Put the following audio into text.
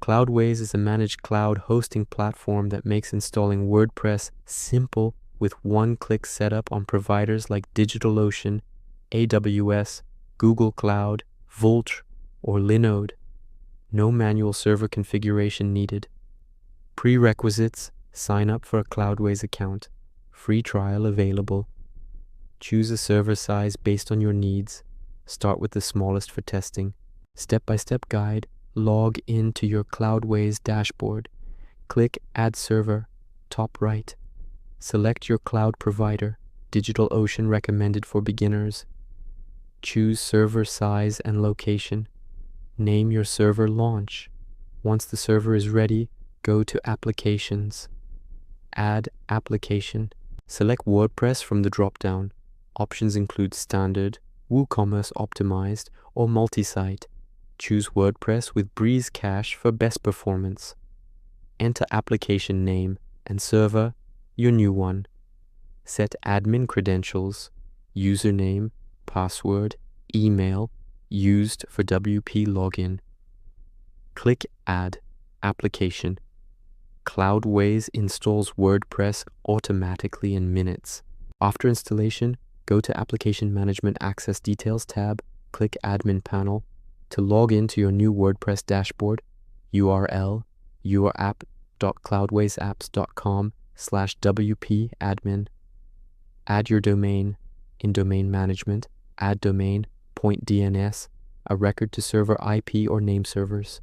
Cloudways is a managed cloud hosting platform that makes installing WordPress simple with one-click setup on providers like DigitalOcean, AWS, Google Cloud, Volt, or Linode. No manual server configuration needed. Prerequisites: sign up for a Cloudways account. Free trial available. Choose a server size based on your needs. Start with the smallest for testing. Step-by-step guide. Log into your Cloudways dashboard. Click Add Server, top right. Select your cloud provider. DigitalOcean recommended for beginners. Choose server size and location. Name your server launch. Once the server is ready, go to Applications. Add application. Select WordPress from the drop-down. Options include Standard, WooCommerce Optimized, or Multi-Site. Choose WordPress with Breeze Cache for best performance. Enter application name and server, your new one. Set admin credentials, username, password, email, used for WP login. Click Add Application. Cloudways installs WordPress automatically in minutes. After installation, go to Application Management Access Details tab, click Admin Panel. To log into your new WordPress dashboard, URL, yourapp.cloudwaysapps.com/wp-admin. Add your domain. In Domain Management, add domain, point DNS, a record to server IP or name servers.